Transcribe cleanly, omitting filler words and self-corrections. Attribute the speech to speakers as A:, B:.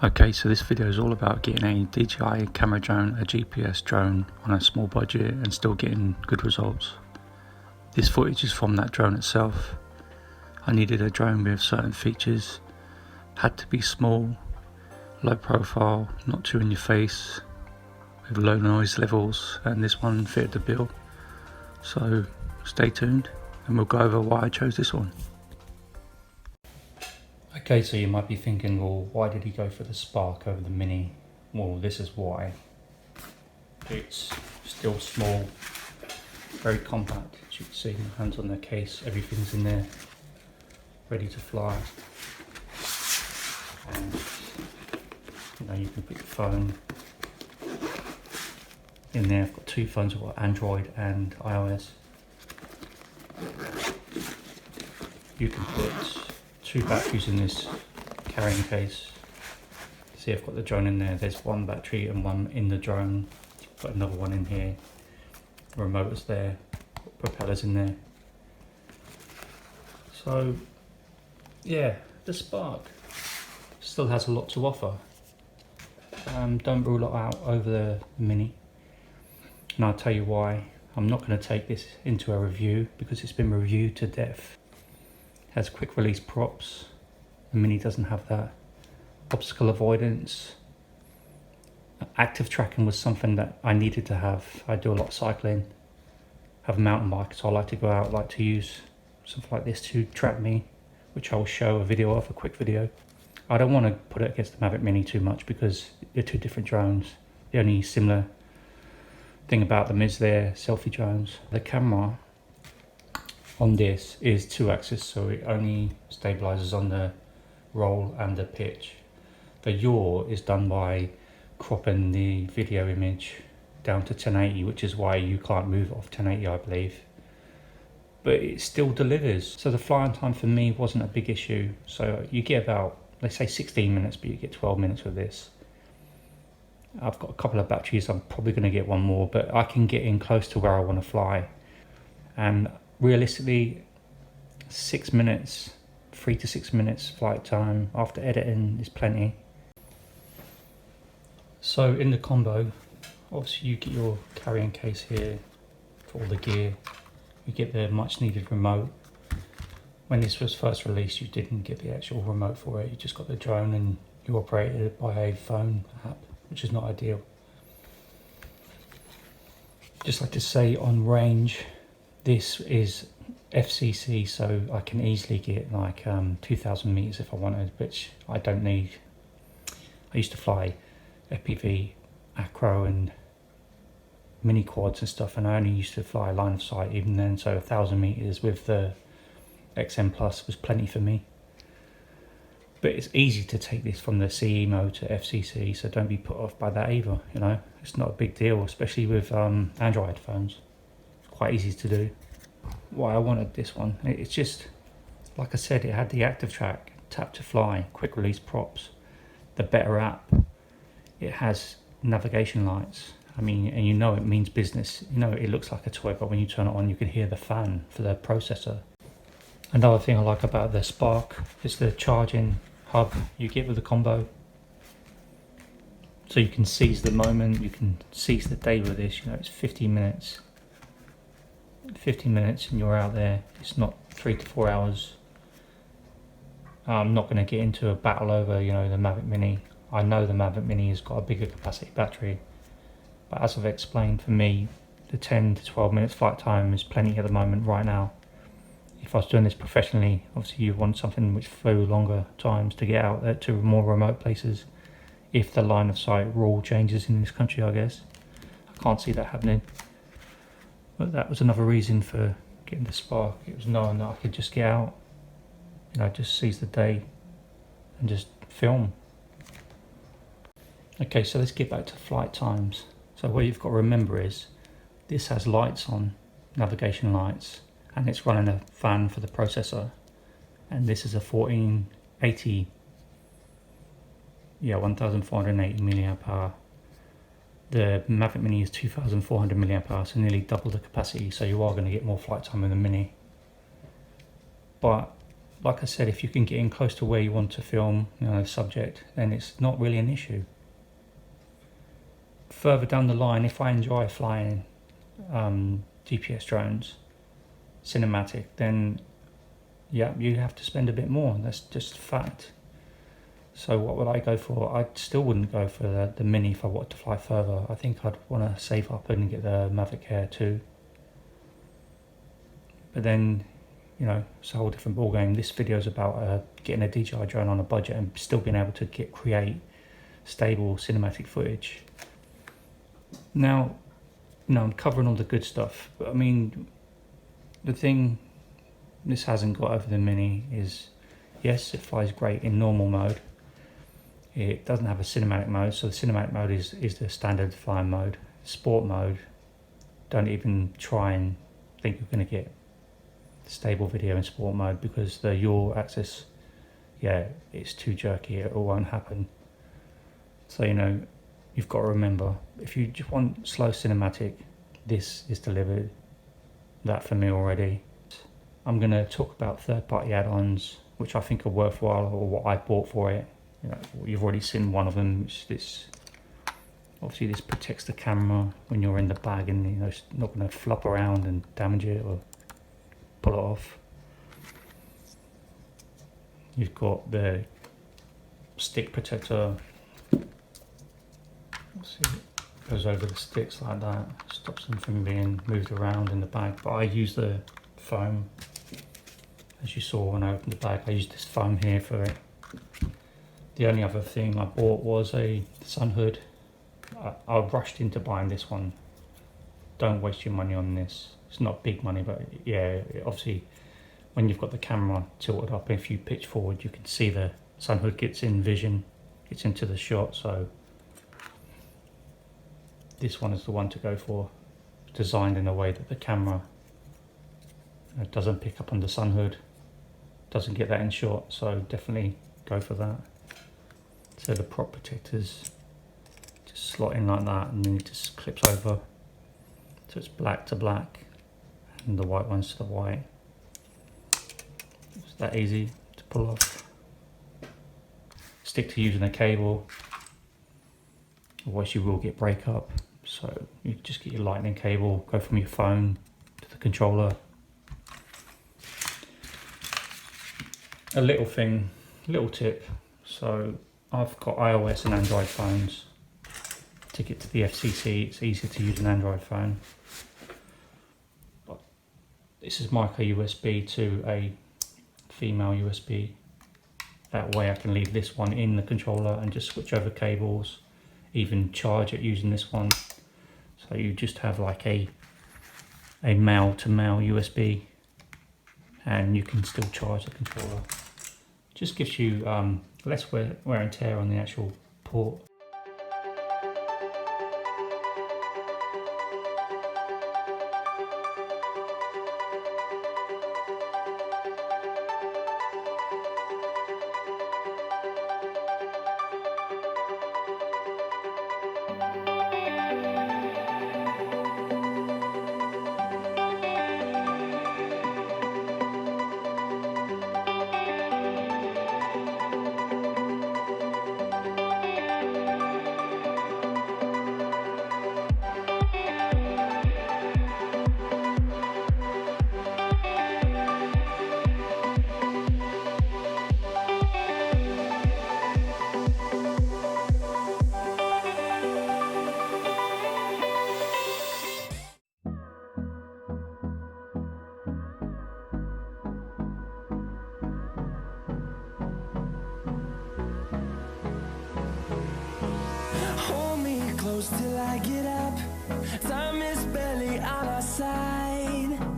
A: Okay, so this video is all about getting a DJI camera drone, a GPS drone on a small budget and still getting good results. This footage is from that drone itself. I needed a drone with certain features, had to be small, low profile, not too in your face, with low noise levels, and this one fitted the bill. So stay tuned and we'll go over why I chose this one. Okay, so you might be thinking, well, why did he go for the Spark over the Mini? Well, this is why. It's still small, very compact. As you can see, hands on the case, everything's in there, ready to fly. And you can put your phone in there. I've got two phones, I've got Android and iOS. You can put two batteries in this carrying case. See, I've got the drone in there. There's one battery and one in the drone. Got another one in here. Remote is there. Propellers in there. So, yeah, the Spark still has a lot to offer. Don't rule it out over the Mini. And I'll tell you why. I'm not going to take this into a review because it's been reviewed to death. Has quick release props. The Mini doesn't have that. Obstacle avoidance. Active tracking was something that I needed to have. I do a lot of cycling. Have a mountain bike, so I like to go out, like to use something like this to track me, which I will show a video of, a quick video. I don't want to put it against the Mavic Mini too much because they're two different drones. The only similar thing about them is they're selfie drones. The camera on this is 2-axis, so it only stabilizes on the roll and the pitch. The yaw is done by cropping the video image down to 1080, which is why you can't move it off 1080, I believe. But it still delivers. So the flying time for me wasn't a big issue. So you get about, let's say 16 minutes, but you get 12 minutes with this. I've got a couple of batteries, I'm probably going to get one more, but I can get in close to where I want to fly. And realistically, 6 minutes, 3 to 6 minutes flight time after editing is plenty. So in the combo, obviously you get your carrying case here for all the gear. You get the much needed remote. When this was first released, you didn't get the actual remote for it. You just got the drone and you operated it by a phone app, which is not ideal. Just like to say on range, this is FCC, so I can easily get like 2,000 meters if I wanted, which I don't need. I used to fly FPV, acro and mini quads and stuff, and I only used to fly line of sight even then, so 1,000 meters with the XM Plus was plenty for me. But it's easy to take this from the CE mode to FCC, so don't be put off by that either, It's not a big deal, especially with Android phones. It's quite easy to do. Why I wanted this one, it's just, like I said, it had the active track, tap to fly, quick release props, the better app. It has navigation lights. I mean, and it means business. It looks like a toy, but when you turn it on, you can hear the fan for the processor. Another thing I like about the Spark is the charging hub you get with the combo. So you can seize the moment, you can seize the day with this. It's 15 minutes. 15 minutes and you're out there. It's not 3 to 4 hours. I'm not going to get into a battle over, the Mavic Mini. I know the Mavic Mini has got a bigger capacity battery. But as I've explained, for me, the 10 to 12 minutes flight time is plenty at the moment right now. If I was doing this professionally, obviously you want something which flew longer times to get out there to more remote places. If the line of sight rule changes in this country, I guess. I can't see that happening. But that was another reason for getting the Spark. It was knowing that I could just get out, just seize the day and just film. Okay, so let's get back to flight times. So what you've got to remember is this has lights on, navigation lights, and it's running a fan for the processor. And this is a 1480, 1480 milliamp hour. The Mavic Mini is 2400 milliamp hour, so nearly double the capacity, so you are going to get more flight time with the Mini. But like I said, if you can get in close to where you want to film, you know, the subject, then it's not really an issue. Further down the line, if I enjoy flying GPS drones, cinematic, then yeah, you have to spend a bit more. That's just a fact. So what would I go for? I still wouldn't go for the Mini if I wanted to fly further. I think I'd want to save up and get the Mavic Air 2. But then, you know, it's a whole different ballgame. This video is about getting a DJI drone on a budget and still being able to create stable cinematic footage. Now, you know, I'm covering all the good stuff, but I mean, the thing this hasn't got over the Mini is, yes, it flies great in normal mode. It doesn't have a cinematic mode, so the cinematic mode is the standard flying mode. Sport mode, don't even try and think you're going to get stable video in sport mode, because the yaw axis, yeah, it's too jerky, it all won't happen. So, you know, you've got to remember, if you just want slow cinematic, this is delivered that for me already. I'm going to talk about third-party add-ons, which I think are worthwhile, or what I bought for it. You know, you've already seen one of them, which this, obviously this protects the camera when you're in the bag, and you know, it's not going to flop around and damage it or pull it off. You've got the stick protector. See, it goes over the sticks like that, stops them from being moved around in the bag. But I use the foam, as you saw when I opened the bag. I used this foam here for it. The only other thing I bought was a sun hood. I rushed into buying this one. Don't waste your money on this. It's not big money, but yeah, obviously when you've got the camera tilted up, if you pitch forward, you can see the sun hood gets in vision, gets into the shot. So this one is the one to go for. It's designed in a way that the camera doesn't pick up on the sun hood, doesn't get that in shot, so definitely go for that. So the prop protectors just slot in like that, and then it just clips over, so it's black to black and the white ones to the white. It's that easy to pull off. Stick to using a cable, otherwise you will get breakup. So you just get your lightning cable, go from your phone to the controller. A little thing, little tip. So I've got iOS and Android phones. To get to the FCC, it's easier to use an Android phone. But this is micro USB to a female USB. That way I can leave this one in the controller and just switch over cables, even charge it using this one. So you just have like a male to male USB, and you can still charge the controller. Just gives you less wear and tear on the actual port.
B: Till I get up, time is barely on our side.